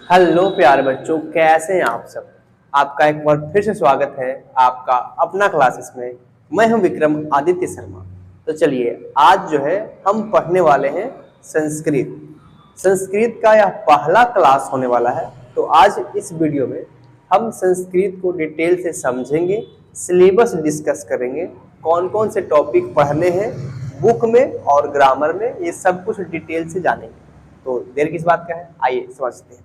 Hello प्यारे बच्चों, कैसे हैं आप सब। आपका एक बार फिर से स्वागत है आपका अपना क्लासेस में। मैं हूं विक्रम आदित्य शर्मा। तो चलिए आज जो है हम पढ़ने वाले हैं संस्कृत। संस्कृत का यह पहला क्लास होने वाला है। तो आज इस वीडियो में हम संस्कृत को डिटेल से समझेंगे, सिलेबस डिस्कस करेंगे, कौन कौन से टॉपिक पढ़ने हैं बुक में और ग्रामर में, ये सब कुछ डिटेल से जानेंगे। तो देर किस बात का है, आइए समझते हैं।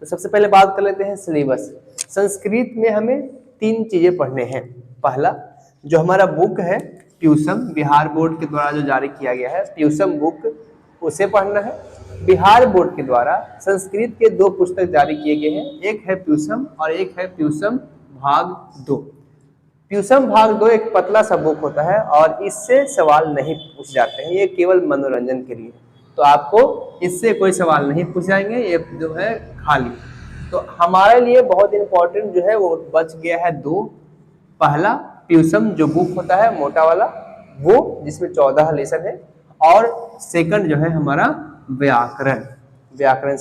तो सबसे पहले बात कर लेते हैं सिलेबस। संस्कृत में हमें 3 चीजें पढ़ने हैं। पहला जो हमारा बुक है ट्यूशन, बिहार बोर्ड के द्वारा जो जारी किया गया है ट्यूशन बुक, उसे पढ़ना है। बिहार बोर्ड के द्वारा संस्कृत के 2 पुस्तक जारी किए गए हैं, एक है ट्यूशन और एक है ट्यूशन भाग 2। ट्यूशन भाग 2 एक पतला सा बुक होता है और इससे सवाल नहीं पूछ जाते हैं, ये केवल मनोरंजन के लिए। तो आपको इससे कोई सवाल नहीं पूछ जाएंगे, ये जो है खाली। तो हमारे लिए बहुत इंपॉर्टेंट जो है वो बच गया है 2। पहला ट्यूशन जो बुक होता है मोटा वाला, वो जिसमें 14 लेसन है, और सेकंड जो है हमारा व्याकरण। व्याकरण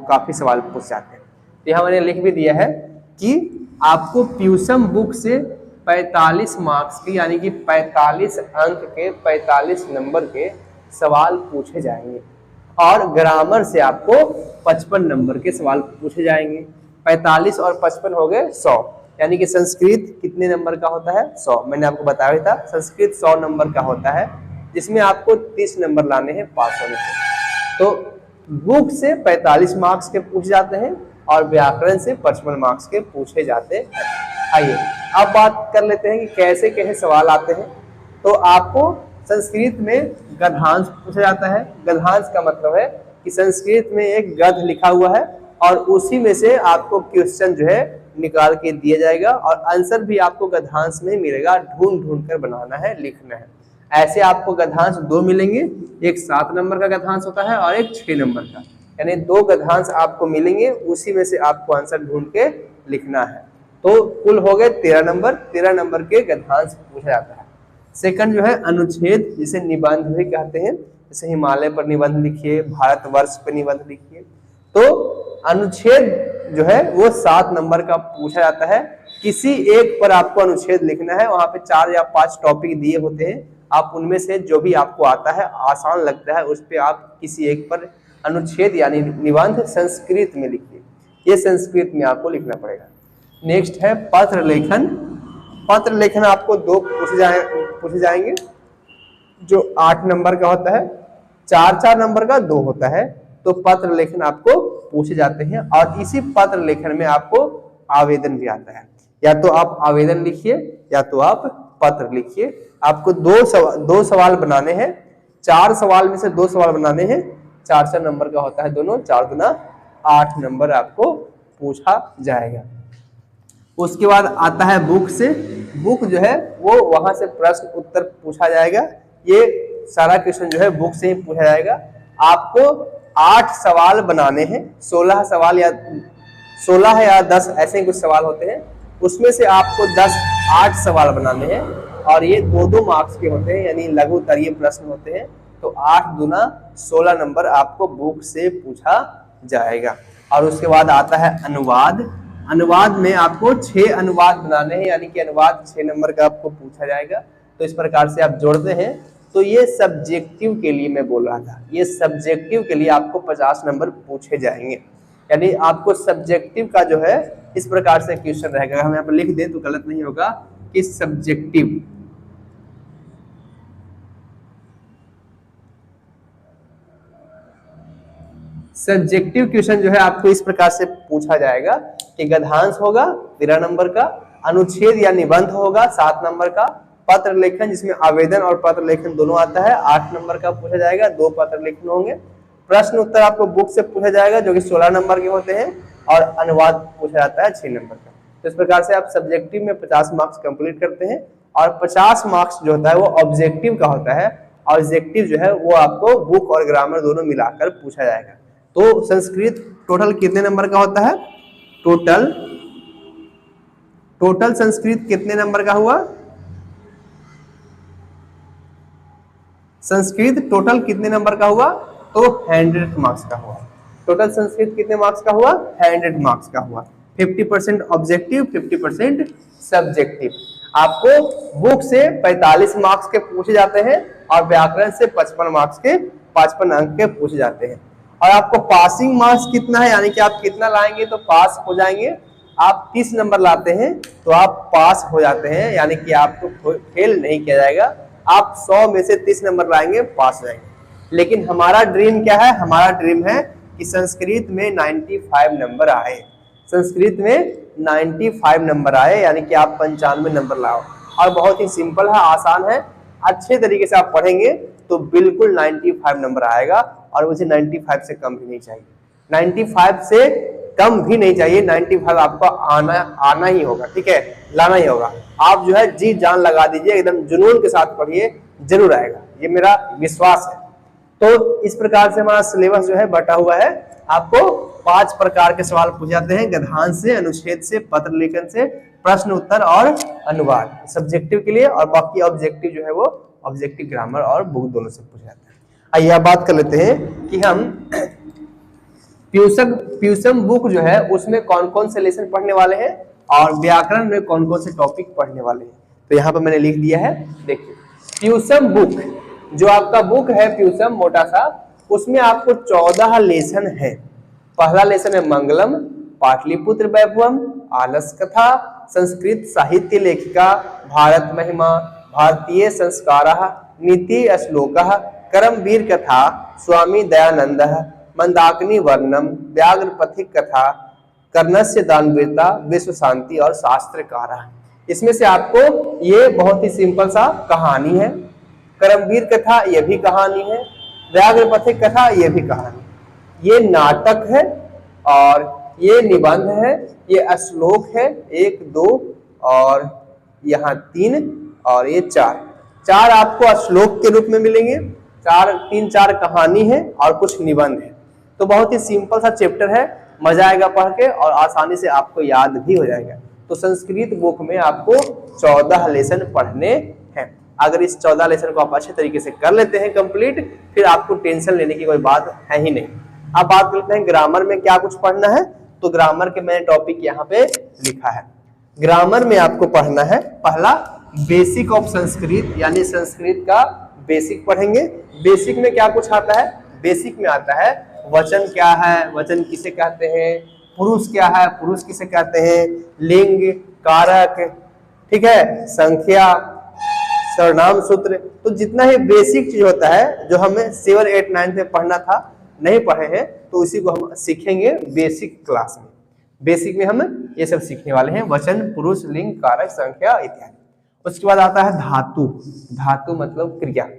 काफी सवाल पूछ जाते हैं। तो यहाँ मैंने लिख भी दिया है कि आपको ट्यूशन बुक से 45 मार्क्स की यानी कि 45 अंक के 45 नंबर के सवाल पूछे जाएंगे, और ग्रामर से आपको 55 नंबर के सवाल पूछे जाएंगे। 45 और 55 हो गए 100, यानी कि संस्कृत कितने नंबर का होता है 100। मैंने आपको बताया था संस्कृत 100 नंबर का होता है, जिसमें आपको 30 नंबर लाने हैं पास होने के। तो बुक से 45 मार्क्स के पूछे जाते हैं और व्याकरण से 55 मार्क्स के पूछे जाते हैं। आइए अब बात कर लेते हैं कि कैसे कैसे सवाल आते हैं। तो आपको संस्कृत में गद्यांश पूछा जाता है। गद्यांश का मतलब है कि संस्कृत में एक गद्य लिखा हुआ है और उसी में से आपको क्वेश्चन जो है निकाल के दिया जाएगा, और आंसर भी आपको गद्यांश में मिलेगा, ढूंढ ढूंढ कर बनाना है, लिखना है। ऐसे आपको गद्यांश 2 मिलेंगे, एक 7 नंबर का गद्यांश होता है और एक 6 नंबर का, यानी 2 गद्यांश आपको मिलेंगे, उसी में से आपको आंसर ढूंढ के लिखना है। तो कुल हो गए 13 नंबर। 13 नंबर के गद्यांश पूछा जाता है। सेकंड जो है अनुच्छेद, जिसे निबंध भी कहते हैं। जैसे हिमालय पर निबंध लिखिए, भारतवर्ष पर निबंध लिखिए। तो अनुच्छेद जो है वो 7 नंबर का पूछा जाता है। किसी एक पर आपको अनुच्छेद लिखना है, वहां पे 4 या 5 टॉपिक दिए होते हैं, आप उनमें से जो भी आपको आता है, आसान लगता है, उस पर आप किसी एक पर अनुच्छेद यानी निबंध संस्कृत में लिखिए। ये संस्कृत में आपको लिखना पड़ेगा। नेक्स्ट है पत्र लेखन। पत्र लेखन आपको 2 पूछे जाएंगे, जो 8 नंबर का होता है। 4 नंबर का 2 होता है। तो पत्र लेखन आपको पूछे जाते हैं, और इसी पत्र लेखन में आपको आवेदन भी आता है। या तो आप आवेदन लिखिए या तो आप पत्र लिखिए। आपको 2 सवाल बनाने हैं। 4 सवाल में से 2 सवाल बनाने हैं। 4 नंबर का होता है दोनों, 4 दूना 8 नंबर आपको पूछा जाएगा। उसके बाद आता है बुक से। बुक जो है वो वहां से प्रश्न उत्तर पूछा जाएगा। ये सारा क्वेश्चन जो है बुक से ही पूछा जाएगा। आपको 8 सवाल बनाने हैं। 16 सवाल या 16 या 10 ऐसे ही कुछ सवाल होते हैं, उसमें से आपको 8 सवाल बनाने हैं, और ये 2-2 मार्क्स के होते हैं, यानी लघु उत्तरीय प्रश्न होते हैं। तो 8 दूना 16 नंबर आपको बुक से पूछा जाएगा। और उसके बाद आता है अनुवाद। अनुवाद में आपको 6 अनुवाद बनाने हैं, यानी कि अनुवाद 6 नंबर का आपको पूछा जाएगा। तो इस प्रकार से आप जोड़ते हैं। तो ये सब्जेक्टिव के लिए मैं बोल रहा था, ये सब्जेक्टिव के लिए आपको 50 नंबर पूछे जाएंगे। यानी आपको सब्जेक्टिव का जो है इस प्रकार से क्वेश्चन रहेगा। हम यहाँ पर लिख दें तो गलत नहीं होगा कि सब्जेक्टिव क्वेश्चन जो है आपको इस प्रकार से पूछा जाएगा कि गद्यांश होगा 13 नंबर का, अनुच्छेद या निबंध होगा 7 नंबर का, पत्र लेखन जिसमें आवेदन और पत्र लेखन दोनों आता है 8 नंबर का पूछा जाएगा, 2 पत्र लेखन होंगे। प्रश्न उत्तर आपको बुक से पूछा जाएगा जो कि 16 नंबर के होते हैं, और अनुवाद पूछा जाता है 6 नंबर का। तो इस प्रकार से आप सब्जेक्टिव में 50 मार्क्स कंप्लीट करते हैं, और 50 मार्क्स जो होता है वो ऑब्जेक्टिव का होता है। ऑब्जेक्टिव जो है वो आपको बुक और ग्रामर दोनों मिलाकर पूछा जाएगा। तो संस्कृत टोटल कितने नंबर का होता है? टोटल संस्कृत कितने नंबर का हुआ? संस्कृत टोटल कितने नंबर का हुआ? तो 100 मार्क्स का हुआ। टोटल संस्कृत कितने मार्क्स का हुआ? 100 मार्क्स का हुआ। 50% ऑब्जेक्टिव, 50% सब्जेक्टिव। आपको बुक से 45 मार्क्स के पूछे जाते हैं और व्याकरण से 55 मार्क्स के 55 अंक के पूछे जाते हैं। और आपको पासिंग मार्क्स कितना है, यानी कि आप कितना लाएंगे तो पास हो जाएंगे। आप 30 नंबर लाते हैं तो आप पास हो जाते हैं, यानी कि आपको फेल नहीं किया जाएगा। आप 100 में से 30 नंबर लाएंगे, पास हो जाएंगे। लेकिन हमारा ड्रीम क्या है? हमारा ड्रीम है कि संस्कृत में 95 नंबर आए, संस्कृत में 95 नंबर आए, यानी कि आप 95 नंबर लाओ। और बहुत ही सिंपल है, आसान है, अच्छे तरीके से आप पढ़ेंगे तो बिल्कुल 95 नंबर आएगा। और मुझे 95 से कम भी नहीं चाहिए, 95 से कम भी नहीं चाहिए, 95 आपको आना ही होगा, ठीक है, लाना ही होगा। आप जो है जी जान लगा दीजिए, एकदम जुनून के साथ पढ़िए, जरूर आएगा, ये मेरा विश्वास है। तो इस प्रकार से हमारा सिलेबस जो है बटा हुआ है। आपको 5 प्रकार के सवाल पूछे जाते हैं, गद्यांश से, अनुच्छेद से, पत्र लेखन से, प्रश्न उत्तर और अनुवाद सब्जेक्टिव के लिए। और बाकी ऑब्जेक्टिव जो है वो ऑब्जेक्टिव ग्रामर और बुक दोनों से पूछे जाते हैं। आइए अब बात कर लेते हैं कि हम प्यूसम बुक जो है उसमें कौन कौन से लेसन पढ़ने वाले हैं और व्याकरण में कौन कौन से टॉपिक पढ़ने वाले हैं। तो यहाँ पर मैंने लिख दिया है, देखिए प्यूसम बुक, जो आपका बुक है प्यूसम मोटा सा, उसमें आपको 14 लेसन है। पहला लेसन है मंगलम, पाटलिपुत्र वैभवम, आलस कथा, संस्कृत साहित्य लेखिका, भारत महिमा, भारतीय संस्कारः, नीति श्लोकः, करमवीर कथा, स्वामी दयानंदः, मंदाकिनी वर्णम, व्याघ्र पथिक कथा, कर्णस्य दानवीरता, विश्व शांति और शास्त्रकारः। इसमें से आपको ये बहुत ही सिंपल सा कहानी है, करमवीर कथा ये भी कहानी है, व्याघ्र पथिक कथा ये भी कहानी, ये नाटक है और ये निबंध है, ये श्लोक है 1 2 और यहाँ 3 और ये 4 आपको श्लोक के रूप में मिलेंगे, 3-4 कहानी है और कुछ निबंध है। तो बहुत ही सिंपल सा चैप्टर है, मजा आएगा पढ़ के और आसानी से आपको याद भी हो जाएगा। तो संस्कृत बुक में आपको 14 लेसन पढ़ने हैं। अगर इस 14 लेसन को आप अच्छे तरीके से कर लेते हैं कंप्लीट, फिर आपको टेंशन लेने की कोई बात है ही नहीं। अब बात करते हैं ग्रामर में क्या कुछ पढ़ना है। तो ग्रामर के मैंने टॉपिक यहाँ पे लिखा है। ग्रामर में आपको पढ़ना है पहला बेसिक ऑफ संस्कृत, यानी संस्कृत का बेसिक पढ़ेंगे। बेसिक में क्या कुछ आता है? बेसिक में आता है वचन क्या है, वचन किसे कहते हैं, पुरुष क्या है, पुरुष किसे कहते हैं, लिंग, कारक, ठीक है, संख्या, सर्वनाम सूत्र। तो जितना ही बेसिक चीज होता है जो हमें 7, 8, 9 में पढ़ना था, नहीं पढ़े हैं, तो इसी को हम सीखेंगे बेसिक क्लास में। बेसिक में हम ये सब सीखने वाले हैं, वचन, पुरुष, लिंग, कारक, संख्या इत्यादि। उसके बाद आता है धातु। धातु मतलब क्रिया।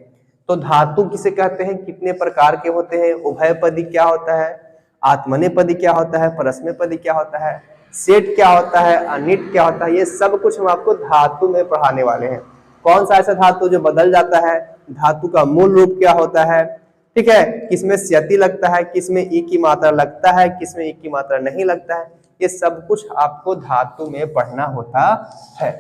तो धातु किसे कहते हैं, कितने प्रकार के होते हैं, उभयपदी क्या होता है, आत्मनेपदी क्या होता है, परस्मैपदी क्या होता है, सेट क्या होता है, अनिट क्या होता है, ये सब कुछ हम आपको धातु में पढ़ाने वाले हैं। कौन सा ऐसा धातु जो बदल जाता है, धातु का मूल रूप क्या होता है, ठीक है, किसमें स्यति लगता है, किसमें ई की मात्रा लगता है, किसमें ई की मात्रा नहीं लगता है, ये सब कुछ आपको धातु में पढ़ना होता है।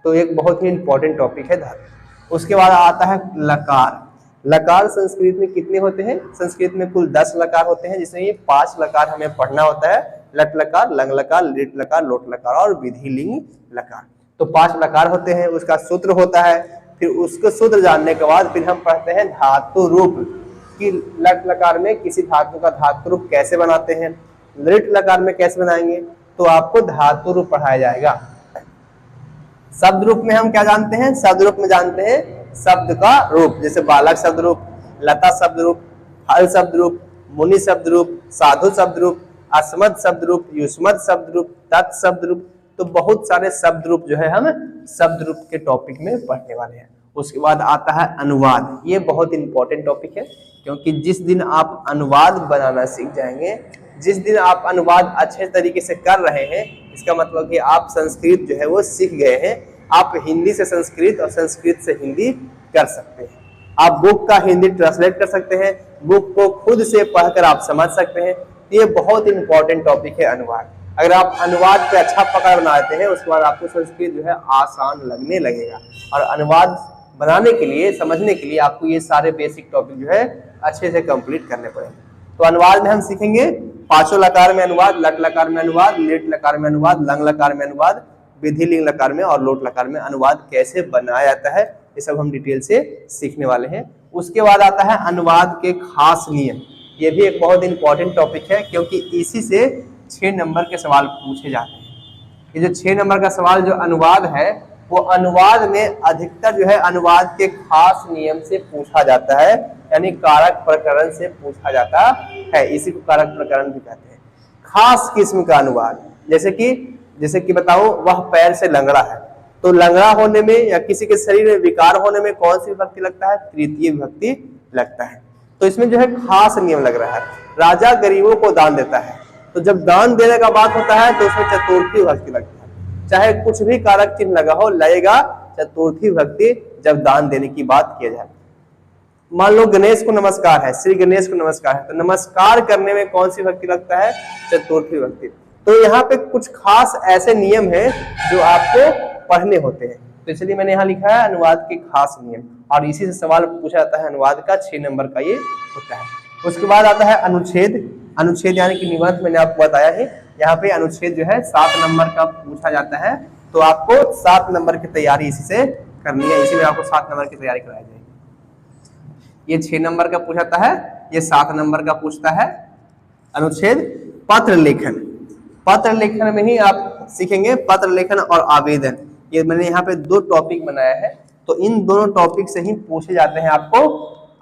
तो एक बहुत ही इंपॉर्टेंट टॉपिक है धातु। उसके बाद आता है लकार। लकार संस्कृत में कितने होते हैं? संस्कृत में कुल 10 लकार होते हैं, जिसमें ये 5 लकार हमें पढ़ना होता है, लट लकार, लंग लकार, लिट लकार, लोट लकार और विधिलिंग लकार। तो 5 लकार होते हैं, उसका सूत्र होता है। फिर उसको सूत्र जानने के बाद फिर हम पढ़ते हैं धातु रूप, कि लट लकार में किसी धातु का धातु रूप कैसे बनाते हैं, लिट लकार में कैसे बनाएंगे, तो आपको धातु रूप पढ़ाया जाएगा। शब्द रूप में हम क्या जानते हैं? शब्द रूप में जानते हैं शब्द का रूप, जैसे बालक शब्द रूप, लता शब्द रूप, हल शब्द रूप, मुनि शब्द रूप, साधु शब्द रूप, अस्मद शब्द रूप, युष्मद शब्द रूप, तत् शब्द रूप। तो बहुत सारे शब्द रूप जो है हम शब्द रूप के टॉपिक में पढ़ने वाले हैं। उसके बाद आता है अनुवाद। ये बहुत इंपॉर्टेंट टॉपिक है, क्योंकि जिस दिन आप अनुवाद बनाना सीख जाएंगे, जिस दिन आप अनुवाद अच्छे तरीके से कर रहे हैं, इसका मतलब कि आप संस्कृत जो है वो सीख गए हैं। आप हिंदी से संस्कृत और संस्कृत से हिंदी कर सकते हैं। आप बुक का हिंदी ट्रांसलेट कर सकते हैं, बुक को खुद से पढ़कर आप समझ सकते हैं। ये बहुत इंपॉर्टेंट टॉपिक है अनुवाद। अगर आप अनुवाद पे अच्छा पकड़ बनाते हैं, उसके बाद आपको संस्कृत जो है आसान लगने लगेगा। और अनुवाद बनाने के लिए, समझने के लिए आपको ये सारे बेसिक टॉपिक जो है अच्छे से कंप्लीट करने पड़ेंगे। तो अनुवाद में हम सीखेंगे पांचों लकार में अनुवाद, लट लकार में अनुवाद, लेट लकार में अनुवाद, लंग लकार में अनुवाद, विधि लिंग लकार में और लोट लकार में अनुवाद कैसे बनाया जाता है, ये सब हम डिटेल से सीखने वाले हैं। उसके बाद आता है अनुवाद के खास नियम। ये भी एक बहुत इंपॉर्टेंट टॉपिक है क्योंकि इसी से 6 नंबर के सवाल पूछे जाते हैं। ये जो 6 नंबर का सवाल जो अनुवाद है, वो अनुवाद में अधिकतर जो है अनुवाद के खास नियम से पूछा जाता है, यानी कारक प्रकरण से पूछा जाता है। इसी को कारक प्रकरण भी कहते हैं। खास किस्म का अनुवाद, जैसे कि बताओ वह पैर से लंगड़ा है, तो लंगड़ा होने में या किसी के शरीर में विकार होने में कौन सी विभक्ति लगता है? तृतीय विभक्ति लगता है। तो इसमें जो है खास नियम लग रहा है। राजा गरीबों को दान देता है, तो जब दान देने का बात होता है तो उसमें चतुर्थी विभक्ति लगता है। चाहे कुछ भी कारक चिन्ह लगा हो, लगेगा चतुर्थी विभक्ति जब दान देने की बात किया जाए। मान लो गणेश को नमस्कार है, श्री गणेश को नमस्कार है, तो नमस्कार करने में कौन सी विभक्ति लगता है? चतुर्थी विभक्ति। तो यहाँ पे कुछ खास ऐसे नियम हैं जो आपको पढ़ने होते हैं, तो इसलिए मैंने यहाँ लिखा है अनुवाद के खास नियम, और इसी से सवाल पूछा जाता है। अनुवाद का 6 नंबर का ये होता है। उसके बाद आता है अनुच्छेद। अनुच्छेद यानी कि निबंध, मैंने आपको बताया है। यहाँ पे अनुच्छेद जो है 7 नंबर का पूछा जाता है, तो आपको 7 नंबर की तैयारी इसी से करनी है। इसी में आपको 7 नंबर की तैयारी कराई जाएगी। ये 6 नंबर का पूछाता है, ये 7 नंबर का पूछता है अनुच्छेद। पत्र लेखन, पत्र लेखन में ही आप सीखेंगे पत्र लेखन और आवेदन। ये मैंने यहाँ पे 2 टॉपिक बनाया है, तो इन दोनों टॉपिक से ही पूछे जाते हैं आपको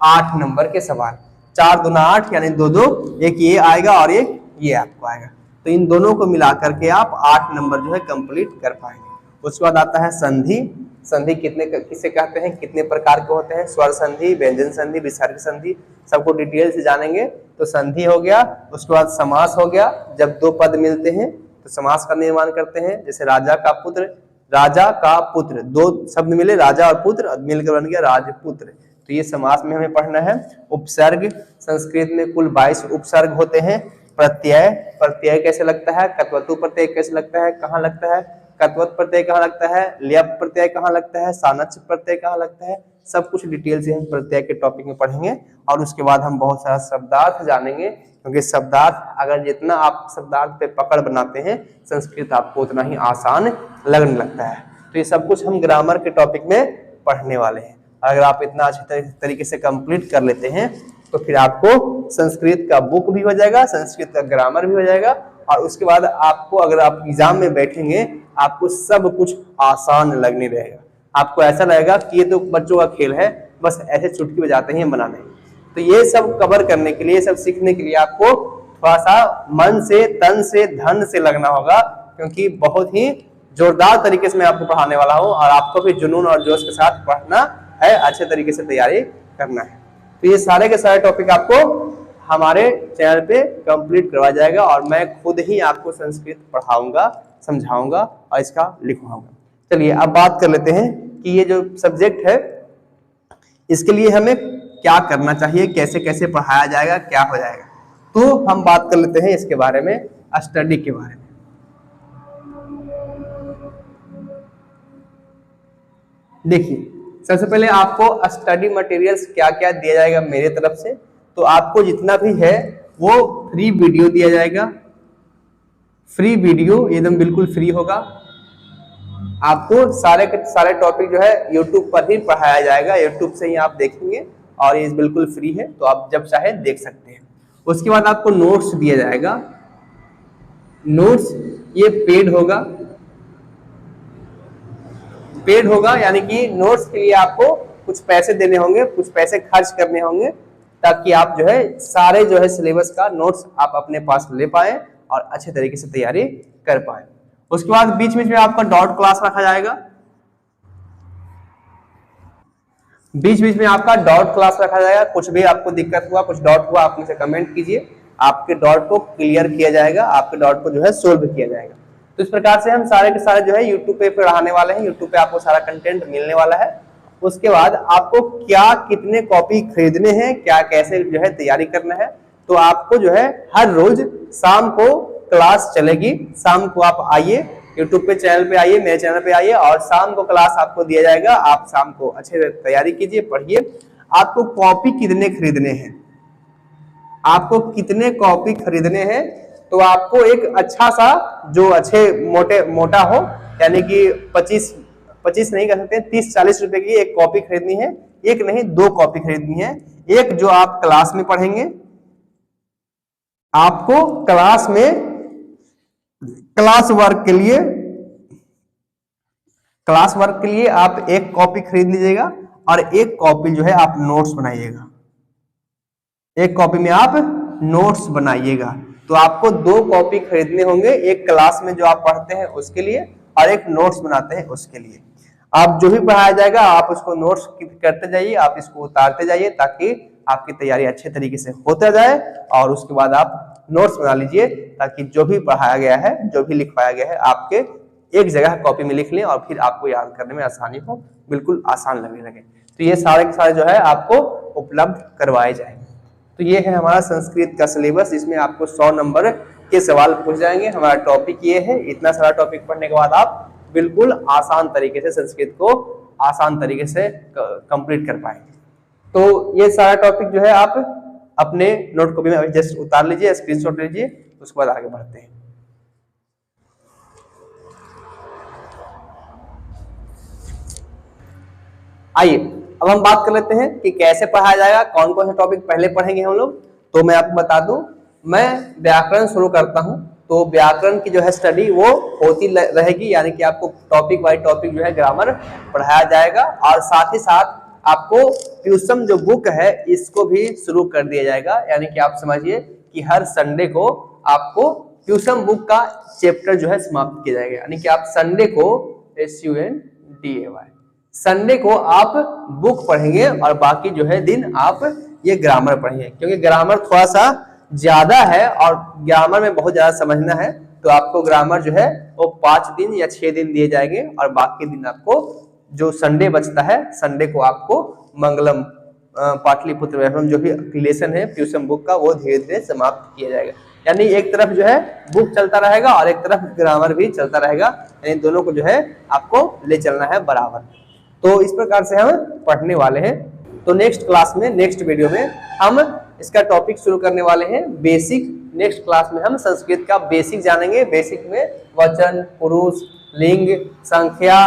8 नंबर के सवाल। 4 दूना 8 यानी 2-2, एक ये आएगा और एक ये आपको आएगा, तो इन दोनों को मिला करके आप 8 नंबर जो है कंप्लीट कर पाएंगे। उसके बाद आता है संधि। संधि किसे कहते हैं, कितने प्रकार के होते हैं? स्वर संधि, व्यंजन संधि, विसर्ग संधि, सबको डिटेल से जानेंगे। तो संधि हो गया। उसके बाद समास हो गया, जब 2 पद मिलते हैं तो समास का निर्माण करते हैं। जैसे राजा का पुत्र, राजा का पुत्र, 2 शब्द मिले, राजा और पुत्र, मिलकर बन गया राजपुत्र, तो ये समास में हमें पढ़ना है। उपसर्ग, संस्कृत में कुल 22 उपसर्ग होते हैं। प्रत्यय, प्रत्यय कैसे लगता है? कत्वतु प्रत्यय कैसे लगता है, कहाँ लगता है? कत्वत प्रत्यय कहाँ लगता है? ल्यप प्रत्यय कहाँ लगता है? सानच प्रत्यय कहाँ लगता है? सब कुछ डिटेल से हम प्रत्यय के टॉपिक में पढ़ेंगे। और उसके बाद हम बहुत सारा शब्दार्थ जानेंगे, क्योंकि शब्दार्थ अगर जितना आप शब्दार्थ पे पकड़ बनाते हैं, संस्कृत आपको उतना ही आसान लगने लगता है। तो ये सब कुछ हम ग्रामर के टॉपिक में पढ़ने वाले हैं। अगर आप इतना अच्छे तरीके से कंप्लीट कर लेते हैं तो फिर आपको संस्कृत का बुक भी हो जाएगा, संस्कृत का ग्रामर भी हो जाएगा, और उसके बाद आपको अगर आप एग्जाम में बैठेंगे आपको सब कुछ आसान लगने रहेगा। आपको ऐसा लगेगा कि ये तो बच्चों का खेल है, बस ऐसे चुटकी बजाते हैं बनाने। तो ये सब कवर करने के लिए, सब सीखने के लिए आपको थोड़ा सा मन से, तन से, धन से लगना होगा, क्योंकि बहुत ही जोरदार तरीके से मैं आपको पढ़ाने वाला हूँ और आपको भी जुनून और जोश के साथ पढ़ना है, अच्छे तरीके से तैयारी करना है। तो ये सारे के सारे टॉपिक आपको हमारे चैनल पे कंप्लीट करवाया जाएगा और मैं खुद ही आपको संस्कृत पढ़ाऊंगा, समझाऊंगा और इसका लिखवाऊंगा। चलिए अब बात कर लेते हैं कि ये जो सब्जेक्ट है इसके लिए हमें क्या करना चाहिए, कैसे कैसे पढ़ाया जाएगा, क्या हो जाएगा। तो हम बात कर लेते हैं इसके बारे में, स्टडी के बारे में। देखिए, सबसे पहले आपको स्टडी मटेरियल्स क्या क्या दिया जाएगा मेरे तरफ से। तो आपको जितना भी है वो फ्री वीडियो दिया जाएगा। फ्री वीडियो एकदम बिल्कुल फ्री होगा। आपको सारे के सारे टॉपिक जो है यूट्यूब पर ही पढ़ाया जाएगा, यूट्यूब से ही आप देखेंगे और ये बिल्कुल फ्री है, तो आप जब चाहे देख सकते हैं। उसके बाद आपको नोट्स दिया जाएगा। नोट्स ये पेड होगा, पेड होगा यानी कि नोट्स के लिए आपको कुछ पैसे देने होंगे, कुछ पैसे खर्च करने होंगे, ताकि आप जो है सारे जो है सिलेबस का नोट्स आप अपने पास ले पाए और अच्छे तरीके से तैयारी कर पाए। उसके बाद बीच बीच में आपका डॉट क्लास रखा जाएगा। बीच बीच में आपका डॉट क्लास रखा जाएगा। कुछ भी आपको दिक्कत हुआ, कुछ डाउट हुआ, आप मुझे कमेंट कीजिए, आपके डाउट को क्लियर किया जाएगा, आपके डाउट को जो है सोल्व किया जाएगा। तो इस प्रकार से हम सारे के सारे जो है यूट्यूब पे पढ़ाने वाले हैं। यूट्यूब पे आपको सारा कंटेंट मिलने वाला है। उसके बाद आपको क्या कितने कॉपी खरीदने हैं, क्या कैसे जो है तैयारी करना है, तो आपको जो है हर रोज शाम को क्लास चलेगी। शाम को आप आइए, यूट्यूब पे चैनल पे आइए, मेरे चैनल पे आइए और शाम को क्लास आपको दिया जाएगा। आप शाम को अच्छे से तैयारी कीजिए, पढ़िए। आपको कॉपी कितने खरीदने हैं, आपको कितने कॉपी खरीदने हैं, तो आपको एक अच्छा सा जो अच्छे मोटा हो, यानी कि 25 नहीं कर सकते, 30-40 रुपए की एक कॉपी खरीदनी है। एक नहीं, 2 कॉपी खरीदनी है। एक जो आप क्लास में पढ़ेंगे, आपको क्लास में क्लास वर्क के लिए आप एक कॉपी खरीद लीजिएगा और एक कॉपी जो है आप नोट्स बनाइएगा। एक कॉपी में आप नोट्स बनाइएगा। तो आपको 2 कॉपी खरीदने होंगे, एक क्लास में जो आप पढ़ते हैं उसके लिए और एक नोट्स बनाते हैं उसके लिए। आप जो भी पढ़ाया जाएगा आप उसको नोट्स करते जाइए, आप इसको उतारते जाइए ताकि आपकी तैयारी अच्छे तरीके से होता जाए, और उसके बाद आप नोट्स बना लीजिए ताकि जो भी पढ़ाया गया है, जो भी लिखवाया गया है, आपके एक जगह कॉपी में लिख लें और फिर आपको याद करने में आसानी हो, बिल्कुल आसान लगने लगे। तो ये सारे के सारे जो है आपको उपलब्ध करवाए जाएंगे। तो ये है हमारा संस्कृत का सिलेबस, इसमें आपको 100 नंबर के सवाल पूछ जाएंगे। हमारा टॉपिक ये है। इतना सारा टॉपिक पढ़ने के बाद आप बिल्कुल आसान तरीके से संस्कृत को आसान तरीके से कंप्लीट कर पाएंगे। तो ये सारा टॉपिक जो है आप अपने नोट कॉपी में जस्ट उतार लीजिए, स्क्रीनशॉट लीजिए, उसके बाद आगे बढ़ते हैं। आइए अब हम बात कर लेते हैं कि कैसे पढ़ाया जाएगा, कौन कौन से टॉपिक पहले पढ़ेंगे हम लोग। तो मैं आपको बता दूं, मैं व्याकरण शुरू करता हूं। तो व्याकरण की जो है स्टडी वो होती रहेगी, यानी कि आपको टॉपिक बाय टॉपिक जो है ग्रामर पढ़ाया जाएगा, और साथ ही साथ आपको ट्यूशन जो बुक है इसको भी शुरू कर दिया जाएगा। यानी कि आप समझिए कि हर संडे को आपको ट्यूशन बुक का चैप्टर जो है समाप्त किया जाएगा। यानी कि आप संडे को SUNDAY संडे को आप बुक पढ़ेंगे और बाकी जो है दिन आप ये ग्रामर पढ़ेंगे, क्योंकि ग्रामर थोड़ा सा ज्यादा है और ग्रामर में बहुत ज्यादा समझना है। तो आपको ग्रामर जो है वो 5 दिन या 6 दिन दिए जाएंगे, और बाकी दिन आपको जो संडे बचता है, संडे को आपको मंगलम पाटलिपुत्र वैभवम जो भी लेसन है ट्यूशन बुक का, वो धीरे धीरे समाप्त किया जाएगा। यानी एक तरफ जो है बुक चलता रहेगा और एक तरफ ग्रामर भी चलता रहेगा, यानी दोनों को जो है आपको ले चलना है बराबर। तो इस प्रकार से हम पढ़ने वाले हैं। तो नेक्स्ट क्लास में, नेक्स्ट वीडियो में हम इसका टॉपिक शुरू करने वाले हैं बेसिक। नेक्स्ट क्लास में हम संस्कृत का बेसिक जानेंगे। बेसिक में वचन, पुरुष, लिंग, संख्या,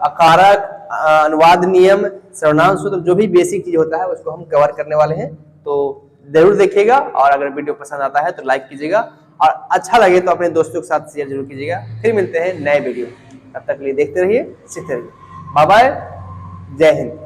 अकारक, अनुवाद नियम, सर्वनाम सूत्र, जो भी बेसिक चीज होता है उसको हम कवर करने वाले हैं। तो जरूर देखिएगा, और अगर वीडियो पसंद आता है तो लाइक कीजिएगा, और अच्छा लगे तो अपने दोस्तों के साथ शेयर जरूर कीजिएगा। फिर मिलते हैं नए वीडियो, तब तक के लिए देखते रहिए, सीखते रहिए। बाय बाय, जय हिंद।